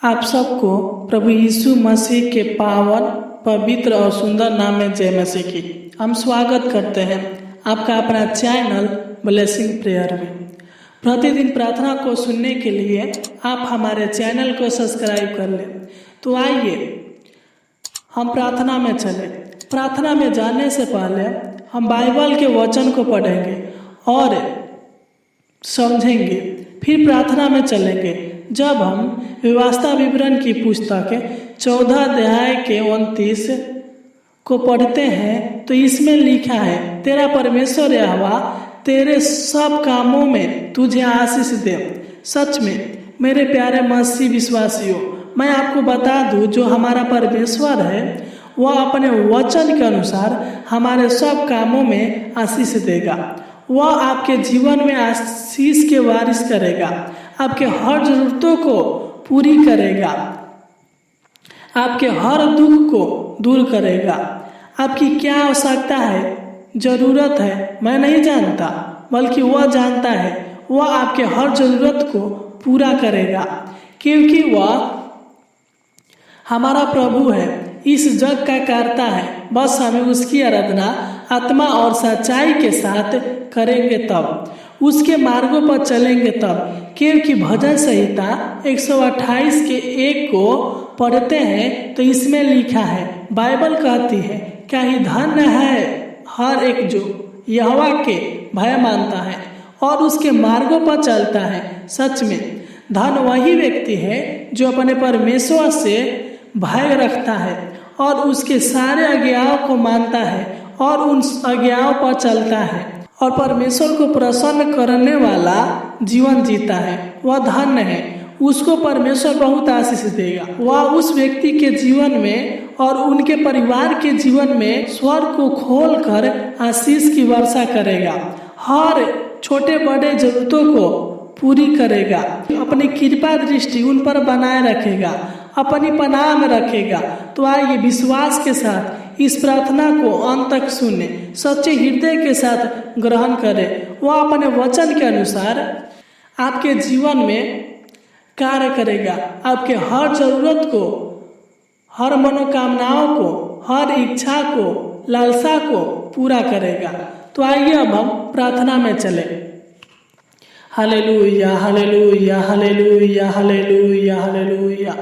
आप सबको प्रभु यीशु मसीह के पावन पवित्र और सुंदर नाम में जय मसीह की। हम स्वागत करते हैं आपका अपना चैनल ब्लेसिंग प्रेयर में। प्रतिदिन प्रार्थना को सुनने के लिए आप हमारे चैनल को सब्सक्राइब कर लें। तो आइए हम प्रार्थना में चलें। प्रार्थना में जाने से पहले हम बाइबल के वचन को पढ़ेंगे और समझेंगे, फिर प्रार्थना में चलेंगे। जब हम व्यवस्था विवरण की पुस्तक 14 अध्याय के 29 को पढ़ते हैं तो इसमें लिखा है, तेरा परमेश्वर यहोवा तेरे सब कामों में तुझे आशीष दे। सच में मेरे प्यारे मसीह विश्वासियों, मैं आपको बता दूं, जो हमारा परमेश्वर है वह अपने वचन के अनुसार हमारे सब कामों में आशीष देगा। वह आपके जीवन में आशीष के वारिस करेगा, आपके हर जरूरतों को पूरी करेगा, आपके हर दुख को दूर करेगा। आपकी क्या आवश्यकता है, जरूरत है, मैं नहीं जानता, बल्कि वह जानता है। वह आपके हर जरूरत को पूरा करेगा, क्योंकि वह हमारा प्रभु है, इस जग का कर्ता है। बस हमें उसकी आराधना आत्मा और सच्चाई के साथ करेंगे, तब उसके मार्गों पर चलेंगे तब। क्योंकि भजन संहिता 128 के 1 को पढ़ते हैं तो इसमें लिखा है, बाइबल कहती है, क्या ही धन्य है हर एक जो यहोवा के भय मानता है और उसके मार्गों पर चलता है। सच में धन वही व्यक्ति है जो अपने परमेश्वर से भय रखता है और उसके सारे आज्ञाओं को मानता है और उन आज्ञाओं पर चलता है और परमेश्वर को प्रसन्न करने वाला जीवन जीता है। वह धन्य है, उसको परमेश्वर बहुत आशीष देगा। वह उस व्यक्ति के जीवन में और उनके परिवार के जीवन में स्वर्ग को खोलकर आशीष की वर्षा करेगा, हर छोटे बड़े जरूरतों को पूरी करेगा, अपनी कृपा दृष्टि उन पर बनाए रखेगा, अपनी पनाह में रखेगा। तो आइए विश्वास के साथ इस प्रार्थना को अंत तक सुने, सच्चे हृदय के साथ ग्रहण करें। वह अपने वचन के अनुसार आपके जीवन में कार्य करेगा, आपके हर जरूरत को, हर मनोकामनाओं को, हर इच्छा को, लालसा को पूरा करेगा। तो आइए अब हम प्रार्थना में चले। Hallelujah hallelujah hallelujah hallelujah hallelujah.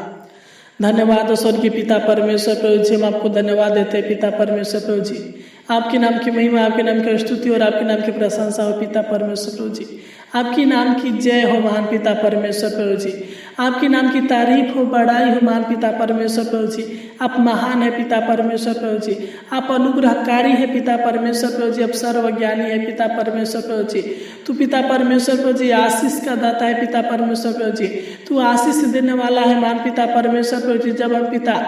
धन्यवाद स्वर्गीय पिता परमेश्वर प्रभु जी, हम आपको धन्यवाद देते हैं पिता परमेश्वर प्रभु जी। आपके नाम की महिमा, आपके नाम की स्तुति और आपके नाम की प्रशंसा हो पिता परमेश्वर प्रभु जी। आपकी नाम की जय हो महान पिता परमेश्वर प्रभु जी। आपके नाम की तारीफ हो, बड़ाई हो महान पिता परमेश्वर प्रभु जी। आप महान है पिता परमेश्वर प्रभु जी। आप अनुग्रहकारी है पिता परमेश्वर प्रभु जी। आप सर्वज्ञानी है पिता परमेश्वर प्रभु जी। तू पिता परमेश्वर प्रभु जी आशीष का दाता है पिता परमेश्वर प्रभु जी। तू आशीष देने वाला है महान पिता परमेश्वर प्रभु जी। जब हम पिता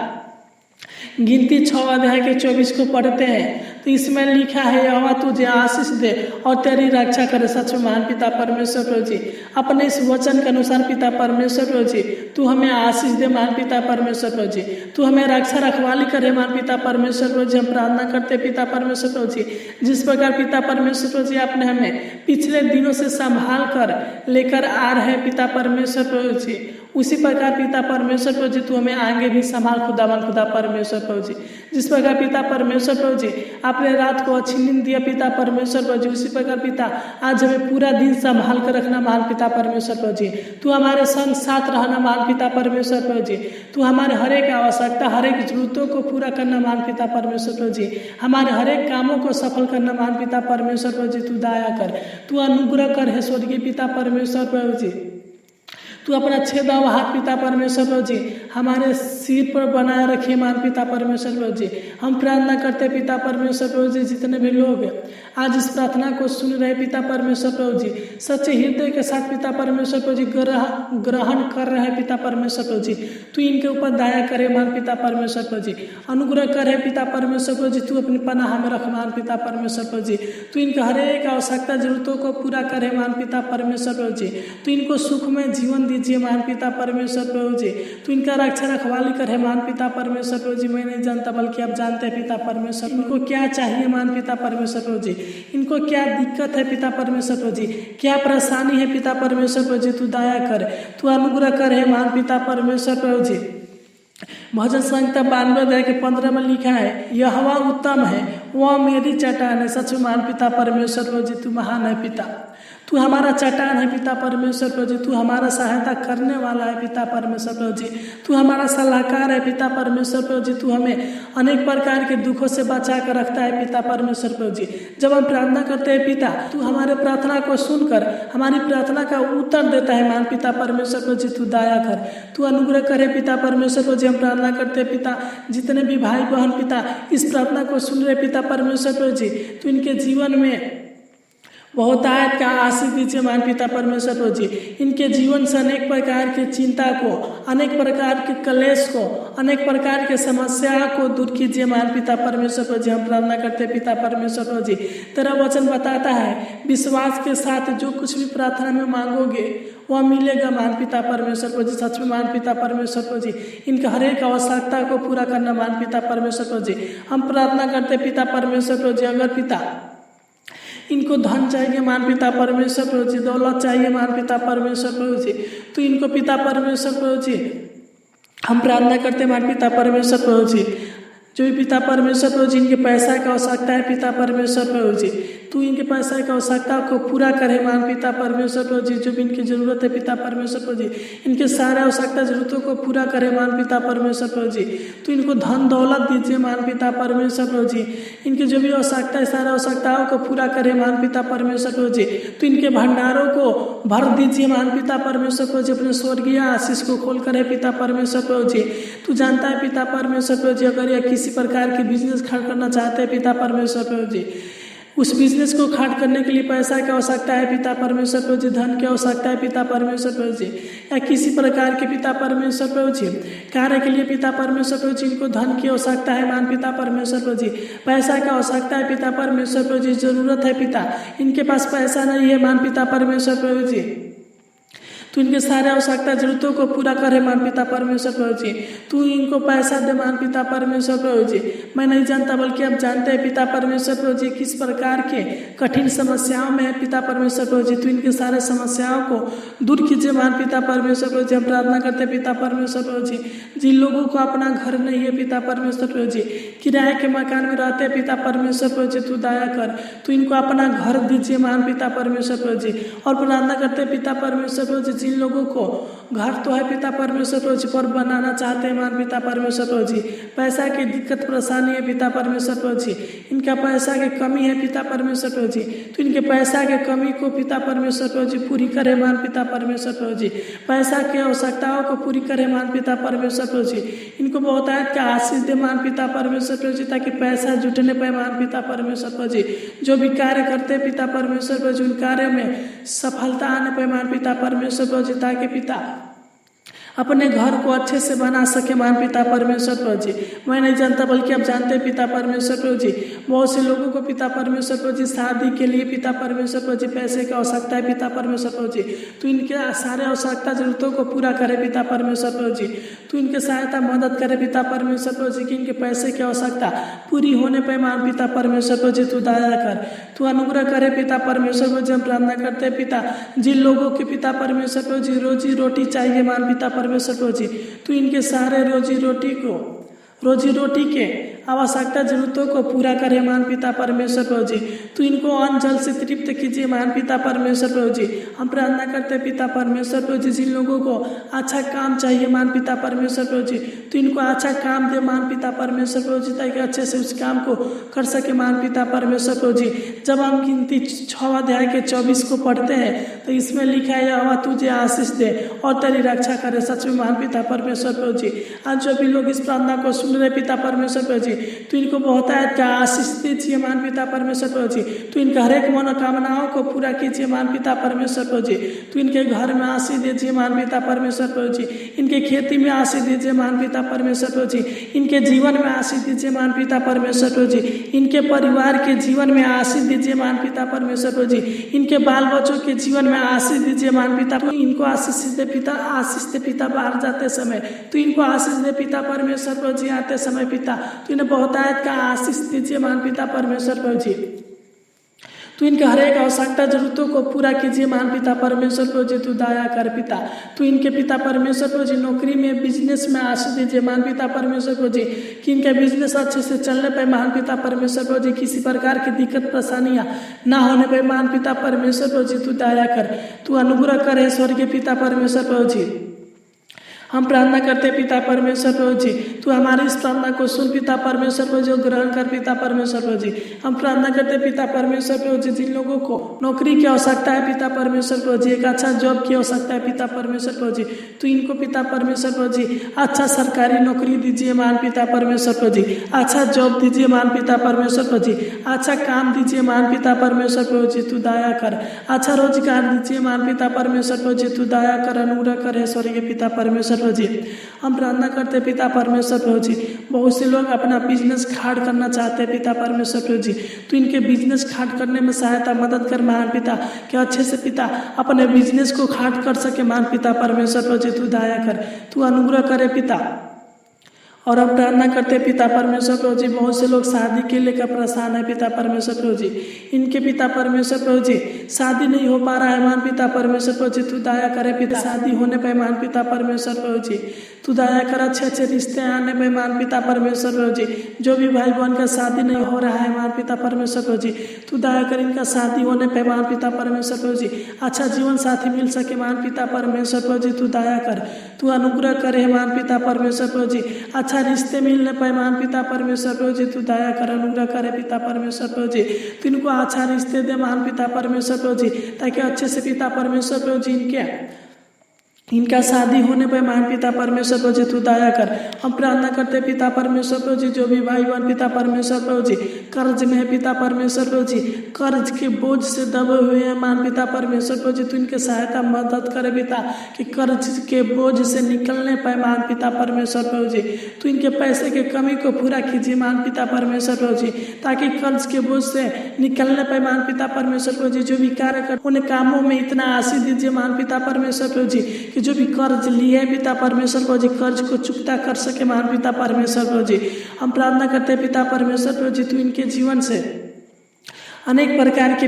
गिनती 6 अध्याय के 24 को पढ़ते हैं तो इसमें लिखा है, यहोवा तुझे आशीष दे और तेरी रक्षा करे। सच में महान पिता परमेश्वर प्रभु जी, अपने इस वचन के अनुसार पिता परमेश्वर प्रभु जी, तू हमें आशीष दे महान पिता परमेश्वर प्रभु जी। तू हमें रक्षा रखवाली करे महान पिता परमेश्वर प्रभु जी। हम प्रार्थना करते पिता परमेश्वर प्रभु जी, जिस प्रकार पिता परमेश्वर प्रभु जी आपने हमें पिछले दिनों से संभाल कर लेकर आ रहे पिता परमेश्वर प्रभु जी, उसी प्रकार पिता परमेश्वर प्रभु जी तू हमें आगे भी संभाल खुदावन खुदा परमेश्वर प्रभु जी। जिस प्रकार पिता परमेश्वर प्रभु जी आपने रात को अच्छी नींद दिया पिता परमेश्वर प्रभु जी, उसी प्रकार पिता आज हमें पूरा दिन संभाल कर रखना महान पिता परमेश्वर प्रभु जी। तू हमारे संग साथ रहना महान पिता परमेश्वर प्रभु जी। तू हमारे हर एक आवश्यकता, हर एक जरूरतों को पूरा करना महान पिता परमेश्वर प्रभु जी। हमारे हर एक कामों को सफल करना महान पिता परमेश्वर प्रभु जी। तू दया कर, तू अनुग्रह कर है स्वर्गीय पिता परमेश्वर प्रभु जी। तू अपना छेदा हुआ हाथ पिता परमेश्वर प्रभु जी हमारे सिर पर बनाए रखिए महान पिता परमेश्वर प्रभु जी। हम प्रार्थना करते पिता परमेश्वर प्रभु जी, जितने भी लोग आज इस प्रार्थना को सुन रहे पिता परमेश्वर प्रभु जी, सच्चे हृदय के साथ पिता परमेश्वर प्रभु जी ग्रहण कर रहे हैं पिता परमेश्वर प्रभु जी। तू इनके ऊपर दया करे महान पिता परमेश्वर प्रभु जी, अनुग्रह करे पिता परमेश्वर प्रभु जी। तू अपनी पनाह में रख महान पिता परमेश्वर प्रभु जी। तू इनका हर एक आवश्यकता जरूरतों को पूरा करे महान पिता परमेश्वर प्रभु जी। तू इनको सुख में जीवन दीजिए महान पिता परमेश्वर प्रभु जी। तू इनका रक्षा रखवाली कर है महान पिता परमेश्वर प्रभु जी। मैं नहीं जानता बल्कि आप जानते हैं पिता परमेश्वर। इनको क्या चाहिए महान पिता परमेश्वर प्रभु जी, इनको क्या दिक्कत है पिता परमेश्वर प्रभु जी, क्या परेशानी है पिता परमेश्वर प्रभु जी। तू दया कर, तू अनुग्रह कर है महान पिता परमेश्वर प्रभु जी। भजन संहिता 92:15 में लिखा है, यहोवा उत्तम है, वह मेरी चट्टान है। सच में महान पिता परमेश्वर प्रभु जी, तू महान है पिता। तू हमारा चट्टान है पिता परमेश्वर प्रभु जी। तू हमारा सहायता करने वाला है पिता परमेश्वर प्रभु जी। तू हमारा सलाहकार है पिता परमेश्वर प्रभु जी। तू हमें अनेक प्रकार के दुखों से बचा कर रखता है पिता परमेश्वर प्रभु जी। जब हम प्रार्थना करते हैं पिता, तू हमारे प्रार्थना को सुनकर हमारी प्रार्थना का उत्तर देता है महान पिता परमेश्वर प्रभु जी। तू दया कर, तू अनुग्रह करे पिता परमेश्वर प्रभु जी। हम प्रार्थना करते हैं पिता, जितने भी भाई बहन पिता इस प्रार्थना को सुन रहे पिता परमेश्वर प्रभु जी, तू इनके जीवन में बहुत आयत का आशीष दीजिए महान पिता परमेश्वर प्रभु जी। इनके जीवन से अनेक प्रकार की चिंता को, अनेक प्रकार के कलेश को, अनेक प्रकार के समस्या को दूर कीजिए महान पिता परमेश्वर प्रभु जी। हम प्रार्थना करते हैं पिता परमेश्वर प्रभु जी। तेरा वचन बताता है, विश्वास के साथ जो कुछ भी प्रार्थना में मांगोगे वह मिलेगा महान पिता परमेश्वर प्रभु जी। सच में महान पिता परमेश्वर प्रभु जी, इनका हर एक आवश्यकता को पूरा करना महान पिता परमेश्वर प्रभु जी। हम प्रार्थना करते हैं पिता परमेश्वर प्रभु जी, अगर पिता इनको धन चाहिए महान पिता परमेश्वर प्रभु जी, दौलत चाहिए महान पिता परमेश्वर प्रभु जी, तो इनको पिता परमेश्वर प्रभु जी हम प्रार्थना करते हैं महान पिता परमेश्वर प्रभु जी। जो भी पिता परमेश्वर प्रभु जी इनके पैसा की आवश्यकता है पिता परमेश्वर प्रभु जी, तू इनके पैसा की आवश्यकता को पूरा करे महान पिता परमेश्वर प्रभु जी। जो भी इनकी जरूरत है पिता परमेश्वर प्रभु जी, इनके सारे आवश्यकता जरूरतों को पूरा करे महान पिता परमेश्वर प्रभु जी। तू इनको धन दौलत दीजिए महान पिता परमेश्वर प्रभु जी। इनकी जो भी आवश्यकता है सारे आवश्यकताओं को पूरा करे महान पिता परमेश्वर प्रभु जी। तो इनके भंडारों को भर दीजिए महान पिता परमेश्वर प्रभु जी। अपने स्वर्गीय आशीष को खोल करे पिता परमेश्वर प्रभु जी। तू जानता है पिता परमेश्वर प्रभु जी, अगर यह किसी प्रकार के बिजनेस खड़ा करना चाहते हैं पिता परमेश्वर प्रभु जी, उस बिजनेस को खड़ा करने के लिए पैसा की आवश्यकता है पिता परमेश्वर प्रभु जी, धन की आवश्यकता है पिता परमेश्वर प्रभु जी, या किसी प्रकार के पिता परमेश्वर प्रभु जी कार्य के लिए पिता परमेश्वर प्रभु जी इनको धन की आवश्यकता है मान पिता परमेश्वर प्रभु जी। पैसा की आवश्यकता है पिता परमेश्वर प्रभु जी, जरूरत है पिता, इनके पास पैसा नहीं है मान पिता परमेश्वर प्रभु जी। तू इनके सारे आवश्यकता जरूरतों को पूरा करे मान पिता परमेश्वर प्रभु जी। तू इनको पैसा दे मान पिता परमेश्वर प्रभु जी। मैं नहीं जानता बल्कि आप जानते हैं पिता परमेश्वर प्रभु जी किस प्रकार के कठिन समस्याओं में है पिता परमेश्वर प्रभु जी। तू इनके सारे समस्याओं को दूर कीजिए मान पिता परमेश्वर प्रभु जी। हम प्रार्थना करते हैं पिता परमेश्वर प्रभु जी, जिन लोगों को अपना घर नहीं है पिता परमेश्वर प्रभु जी, किराए के मकान में रहते हैं पिता परमेश्वर प्रभु जी, तू दया कर, तू इनको अपना घर दीजिए मान पिता परमेश्वर प्रभु जी। और प्रार्थना करते हैं पिता परमेश्वर प्रभु जी, जिन लोगों को घर तो है पिता परमेश्वर प्रभु जी पर बनाना चाहते हैं मान पिता परमेश्वर प्रभु जी, पैसा की दिक्कत परेशानी है पिता परमेश्वर प्रभु जी, इनका पैसा की कमी है पिता परमेश्वर प्रभु जी, तो इनके पैसा के कमी को पिता परमेश्वर प्रभु जी पूरी करे मान पिता परमेश्वर प्रभु जी। पैसा की आवश्यकताओं को पूरी करे मान पिता परमेश्वर प्रभु जी। इनको बहुत आयत का आशीष दे मान पिता परमेश्वर प्रभु जी, ताकि पैसा जुटने पाए मान पिता परमेश्वर प्रभु जी। जो भी कार्य करते हैं पिता परमेश्वर प्रभु जी, उन कार्य में सफलता आने पाए मान पिता परमेश्वर प्रभु जी, ताकि पिता अपने घर को अच्छे से बना सके मान पिता परमेश्वर प्रभु जी। मैं नहीं जानता बल्कि आप जानते हैं पिता परमेश्वर प्रभु जी, बहुत से लोगों को पिता परमेश्वर प्रभु जी शादी के लिए पिता परमेश्वर प्रभु जी पैसे की आवश्यकता है पिता परमेश्वर प्रभु जी, तो इनके सारे आवश्यकता जरूरतों को पूरा करे पिता परमेश्वर प्रभु जी। तो इनके सहायता मदद करे पिता परमेश्वर प्रभु जी कि इनके पैसे की आवश्यकता पूरी होने पर मान पिता परमेश्वर प्रभु जी, तू दया कर, तू अनुग्रह करे पिता परमेश्वर प्रभु जी। हम प्रार्थना करते हैं पिता, जिन लोगों के पिता परमेश्वर प्रभु जी रोजी रोटी चाहिए मान पिता परमेश्वर प्रभु जी, तो इनके सारे रोजी रोटी के आवश्यकता जरूरतों को पूरा करे मान पिता परमेश्वर प्रभु जी। तो इनको अन्न जल से तृप्त कीजिए मान पिता परमेश्वर प्रभु जी। हम प्रार्थना करते हैं पिता परमेश्वर प्रभु जी, जिन लोगों को अच्छा काम चाहिए मान पिता परमेश्वर प्रभु जी, तो इनको अच्छा काम दे मान पिता परमेश्वर प्रभु जी, ताकि अच्छे से उस काम को कर सके मान पिता परमेश्वर प्रभु जी। जब हम गिनती 6 अध्याय के 24 को पढ़ते हैं तो इसमें लिखा है, यहोवा तुझे आशीष दे और तेरी रक्षा करे। सच में मान पिता परमेश्वर प्रभु जी, आज जो भी लोग इस प्रार्थना को सुन रहे पिता परमेश्वर प्रभु जी, तू इनको बहुत का आशीष दीजिए महान पिता परमेश्वर प्रभु जी। तू इनका हर एक मनोकामनाओं को पूरा कीजिए महान पिता परमेश्वर प्रभु जी। तू इनके घर में आशीष दीजिए महान पिता परमेश्वर प्रभु जी। इनके खेती में आशीष दीजिए महान पिता परमेश्वर प्रभु जी। इनके जीवन में आशीष दीजिए महान पिता परमेश्वर प्रभु जी। इनके परिवार के जीवन में आशीष दीजिए महान पिता परमेश्वर प्रभु जी। इनके बाल बच्चों के जीवन में आशीष दीजिए महान पिता। तू इनको आशीष दे पिता, आशीष दे पिता बाहर जाते समय। तू इनको आशीष दे पिता परमेश्वर प्रभु जी आते समय पिता। तू इन्हें बहुतायत का आशीष दीजिए महान पिता परमेश्वर प्रभु जी। तू इनके हर एक आवश्यकता जरूरतों को पूरा कीजिए महान पिता परमेश्वर प्रभु जी। तू दया कर पिता। तू इनके पिता परमेश्वर प्रभु जी नौकरी में, बिजनेस में आशीष दीजिए महान पिता परमेश्वर प्रभु जी, कि इनके बिजनेस अच्छे से चलने पे महान पिता परमेश्वर प्रभु जी, किसी प्रकार की दिक्कत परेशानियां ना होने पे महान पिता परमेश्वर प्रभु जी तू दया कर, तू अनुग्रह करे स्वर्गीय पिता परमेश्वर प्रभु जी। हम प्रार्थना करते पिता परमेश्वर प्रभु जी, तू हमारी इस प्रार्थना को सुन पिता परमेश्वर प्रभु जी, ग्रहण कर पिता परमेश्वर प्रभु जी। हम प्रार्थना करते पिता परमेश्वर प्रभु जी, जिन लोगों को नौकरी की आवश्यकता है पिता परमेश्वर प्रभु जी, एक अच्छा जॉब की आवश्यकता है पिता परमेश्वर प्रभु जी, तू इनको पिता परमेश्वर प्रभु जी अच्छा सरकारी नौकरी दीजिए महान पिता परमेश्वर प्रभु जी। अच्छा जॉब दीजिए महान पिता परमेश्वर प्रभु जी। अच्छा काम दीजिए महान पिता परमेश्वर प्रभु जी, तू दया कर। अच्छा रोजगार दीजिए महान पिता परमेश्वर प्रभु जी, तू दया कर, अनुग्रह करे स्वर्गीय पिता परमेश्वर प्रभु जी। हम प्रार्थना करते पिता परमेश्वर प्रभु जी, बहुत से लोग अपना बिजनेस खाड़ करना चाहते हैं पिता परमेश्वर प्रभु जी, तू इनके बिजनेस खाड़ करने में सहायता मदद कर महान पिता, कि अच्छे से पिता अपने बिजनेस को खाड़ कर सके महान पिता परमेश्वर प्रभु जी, तू दया कर, तू अनुग्रह करे पिता। और हम प्रार्थना करते पिता परमेश्वर प्रभु जी, बहुत से लोग शादी के लेकर परेशान है पिता परमेश्वर प्रभु जी, इनके पिता परमेश्वर प्रभु जी शादी नहीं हो पा रहा है महान पिता परमेश्वर प्रभु जी, तू दया करे पिता। शादी होने पे महान पिता परमेश्वर प्रभु जी तू दया कर, अच्छे अच्छे रिश्ते आने पे महान पिता परमेश्वर प्रभु जी। जो भी भाई बहन का शादी नहीं हो रहा है महान पिता परमेश्वर प्रभु जी, तू दया कर, इनका शादी होने पे महान पिता परमेश्वर प्रभु जी अच्छा जीवन साथी मिल सके महान पिता परमेश्वर प्रभु जी, तू दया कर, तू अनुग्रह करे महान पिता परमेश्वर प्रभु जी। अच्छा रिश्ते मिलने पाए महान पिता परमेश्वर प्रभु जी, तू दया कर, अनुग्रह करे पिता परमेश्वर प्रभु जी। तू इनको अच्छा रिश्ते दे महान पिता परमेश्वर प्रभु जी, ताकि अच्छे से पिता परमेश्वर प्रभु जी इनका शादी होने पर महान पिता परमेश्वर प्रभु जी तू दया कर। हम प्रार्थना करते पिता परमेश्वर प्रभु जी, जो भी भाई बहन पिता परमेश्वर प्रभु जी कर्ज में है पिता परमेश्वर प्रभु जी, कर्ज के बोझ से दबे हुए हैं महान पिता परमेश्वर प्रभु जी, तू इनके सहायता मदद करे पिता, कि कर्ज के बोझ से निकलने पाए महान पिता परमेश्वर प्रभु जी। तू इनके पैसे के कमी को पूरा कीजिए महान पिता परमेश्वर प्रभु जी, ताकि कर्ज के बोझ से निकलने पाए महान पिता परमेश्वर प्रभु जी। जो भी कार्य कर उन्हें कामों में इतना आशीष दीजिए महान पिता परमेश्वर प्रभु जी, जो भी कर्ज लिए पिता परमेश्वर प्रभु जी कर्ज को चुकता कर सके महान पिता परमेश्वर प्रभु जी। हम प्रार्थना करते हैं पिता परमेश्वर प्रभु जी, तू इनके जीवन से अनेक प्रकार की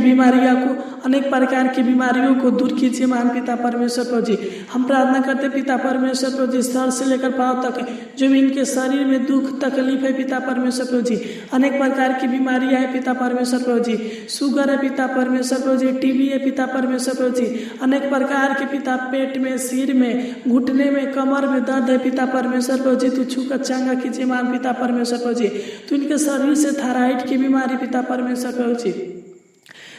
बीमारियों को दूर कीजिए महान पिता परमेश्वर प्रभु जी। हम प्रार्थना करते पिता परमेश्वर प्रभु जी, सर से लेकर पांव तक जो भी इनके शरीर में दुख तकलीफ है पिता परमेश्वर प्रभु जी, अनेक प्रकार की बीमारियां है पिता परमेश्वर प्रभु जी, शुगर है पिता परमेश्वर प्रभु जी, टीबी है पिता परमेश्वर प्रभु जी, अनेक प्रकार के पिता पेट में, सिर में, घुटने में, कमर में दर्द है पिता परमेश्वर प्रभु जी, तू छूकर चंगा कीजिए महान पिता परमेश्वर प्रभु जी। तू इनके शरीर से थायराइड की बीमारी पिता परमेश्वर प्रभु जी,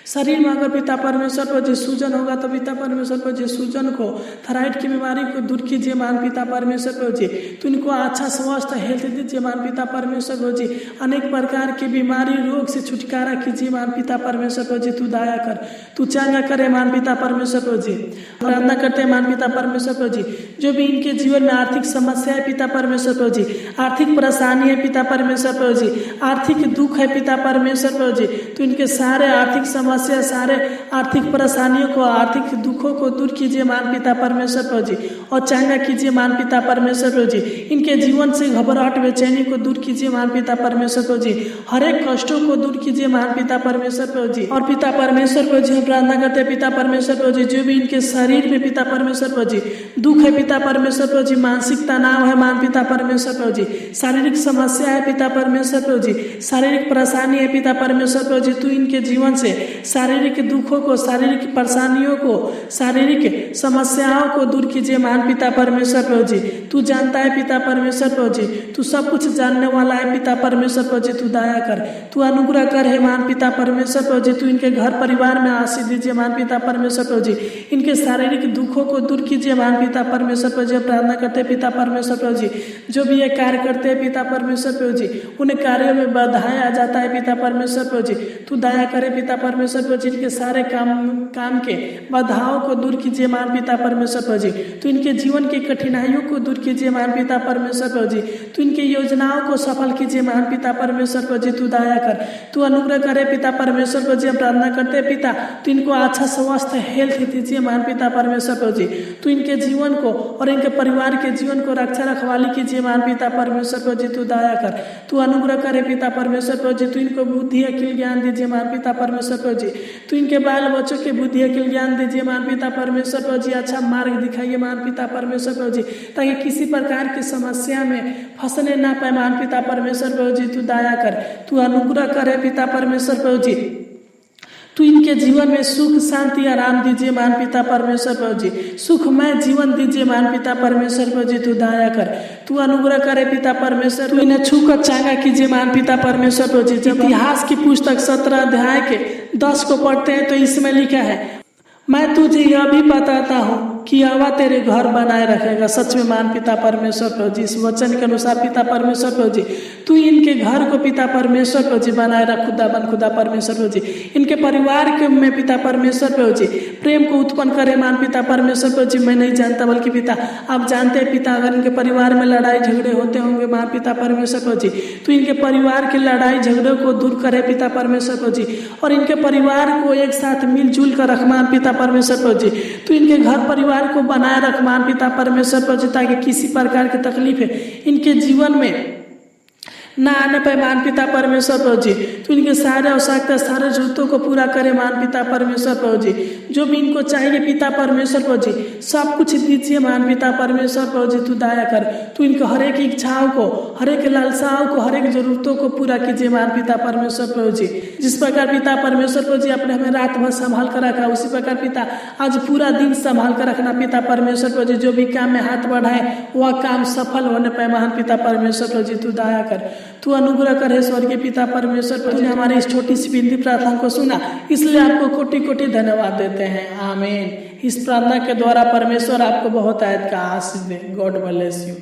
शरीर में अगर पिता परमेश्वर प्रभु जी सूजन होगा तो पिता परमेश्वर प्रभु जी सूजन को, थायराइड की बीमारी को दूर कीजिए महान पिता परमेश्वर प्रभु जी। तो इनको अच्छा स्वस्थ हेल्थ दीजिए महान पिता परमेश्वर प्रभु जी। अनेक प्रकार की बीमारी रोग से छुटकारा कीजिए महान पिता परमेश्वर प्रभु जी, तू दया कर, तू चंगा करे महान पिता परमेश्वर प्रभु जी। प्रार्थना करते हैं महान पिता परमेश्वर प्रभु जी, जो भी इनके जीवन में आर्थिक समस्या है पिता परमेश्वर प्रभु जी, आर्थिक परेशानी है पिता परमेश्वर प्रभु जी, आर्थिक दुख है पिता परमेश्वर प्रभु जी, तो इनके सारे आर्थिक समस्या, सारे आर्थिक परेशानियों को, आर्थिक दुखों को दूर कीजिए महान पिता परमेश्वर प्रभु जी, और चंगा कीजिए महान पिता परमेश्वर प्रभु जी। इनके जीवन से घबराहट, बेचैनी को दूर कीजिए महान पिता परमेश्वर प्रभु जी, हर एक कष्टों को दूर कीजिए महान पिता परमेश्वर प्रभु जी। और पिता परमेश्वर प्रभु जी हम प्रार्थना करते हैं पिता परमेश्वर प्रभु जी, जो भी इनके शरीर में पिता परमेश्वर प्रभु जी दुख है पिता परमेश्वर प्रभु जी, मानसिक तनाव है महान पिता परमेश्वर प्रभु जी, शारीरिक समस्या है पिता परमेश्वर प्रभु जी, शारीरिक परेशानी है पिता परमेश्वर प्रभु जी, तू इनके जीवन से शारीरिक दुखों को, शारीरिक परेशानियों को, शारीरिक समस्याओं को दूर कीजिए महान पिता परमेश्वर प्रभु जी। तू जानता है पिता परमेश्वर प्रभु जी, तू सब कुछ जानने वाला है पिता परमेश्वर प्रभु जी, तू दया कर, तू अनुग्रह कर है महान पिता परमेश्वर प्रभु जी। तू इनके घर परिवार में आशीष दीजिए महान पिता परमेश्वर प्रभु जी, इनके शारीरिक दुखों को दूर कीजिए महान पिता परमेश्वर प्रभु जी प्रार्थना करते हैं पिता परमेश्वर प्रभु जी, जो भी ये कार्य करते हैं पिता परमेश्वर प्रभु जी, उन कार्यों में बाधाएं आ जाता है पिता परमेश्वर प्रभु जी, तू दया करे पिता परमेश्वर प्रभु जी, इनके सारे काम के बाधाओं को दूर कीजिए महान पिता परमेश्वर प्रभु जी, तू इनके जीवन की कठिनाइयों को दूर कीजिए महान पिता परमेश्वर प्रभु जी, तू इनकी योजनाओं को सफल कीजिए महान पिता परमेश्वर प्रभु जी, तू दया कर, तू अनुग्रह करे पिता परमेश्वर प्रभु जी। हम प्रार्थना करते हैं पिता, तू इनको अच्छा स्वास्थ्य हेल्थ दीजिए महान पिता परमेश्वर प्रभु जी, तू इनके जीवन को और इनके परिवार के जीवन को रक्षा रखवाली कीजिए महान पिता परमेश्वर प्रभु जी, तू दया कर, तू अनुग्रह करे पिता परमेश्वर प्रभु जी, तू इनको बुद्धि अकिल ज्ञान दीजिए महान पिता परमेश्वर प्रभु जी, तू इनके बाल बच्चों के बुद्धि अकिल ज्ञान दीजिए महान पिता परमेश्वर प्रभु जी, अच्छा मार्ग दिखाइए महान पिता परमेश्वर प्रभु जी, ताकि किसी प्रकार की समस्या में फंसने ना पाए महान पिता परमेश्वर प्रभु जी, तू दया कर, तू अनुग्रह करे पिता परमेश्वर प्रभु जी, तू इनके जीवन में सुख शांति आराम दीजिए महान पिता परमेश्वर प्रभु जी, सुखमय जीवन दीजिए महान पिता परमेश्वर प्रभु जी, तू दया कर, तू अनुग्रह करे पिता परमेश्वर, तू इन्हें छूकर चांगा कीजिए महान पिता परमेश्वर प्रभु जी। इतिहास की पुस्तक 17 अध्याय के 10 को पढ़ते हैं तो इसमें लिखा है, मैं तुझे यह भी बताता हूँ कि यहोवा तेरे घर बनाए रखेगा। सच में महान पिता परमेश्वर प्रभु जी, इस वचन के अनुसार पिता परमेश्वर प्रभु जी, तू इनके घर को पिता परमेश्वर प्रभु जी बनाए रख खुदा परमेश्वर प्रभु जी, इनके परिवार के में पिता परमेश्वर प्रभु जी प्रेम को उत्पन्न करे महान पिता परमेश्वर प्रभु जी। मैं नहीं जानता बल्कि पिता आप जानते हैं पिता, अगर इनके परिवार में लड़ाई झगड़े होते होंगे महान पिता परमेश्वर प्रभु जी, तो इनके परिवार के लड़ाई झगड़ों को दूर करे पिता परमेश्वर प्रभु जी, और इनके परिवार को एक साथ मिलजुल कर रख महान पिता परमेश्वर प्रभु जी, तो इनके घर परिवार को बनाए रख महान पिता परमेश्वर प्रभु जी, ताकि किसी प्रकार की तकलीफ है इनके जीवन में ना आने पाए महान पिता परमेश्वर प्रभु जी, तो इनके सारे आवश्यकता सारे जरूरतों को पूरा करे महान पिता परमेश्वर प्रभु जी, जो भी इनको चाहिए पिता परमेश्वर प्रभु जी सब कुछ दीजिए महान पिता परमेश्वर प्रभु जी, तू दया कर, तू इनको हर एक इच्छाओं को, हर एक लालसाओं को, हर एक जरूरतों को पूरा कीजिए महान पिता परमेश्वर प्रभु जी। जिस प्रकार पिता परमेश्वर प्रभु जी आपने हमें रात भर संभाल कर रखा, उसी प्रकार पिता आज पूरा दिन संभाल कर रखना पिता परमेश्वर प्रभु जी, जो भी काम में हाथ बढ़ाए वह काम सफल होने पाए महान पिता परमेश्वर प्रभु जी, तू दया कर, तू अनुग्रह करे स्वर्गीय पिता परमेश्वर प्रभु जी। हमारी इस छोटी सी विनती प्रार्थना को सुना, इसलिए आपको कोटि कोटि धन्यवाद देते हैं, आमीन। इस प्रार्थना के द्वारा परमेश्वर आपको बहुत आयत का आशीष दे। God bless you.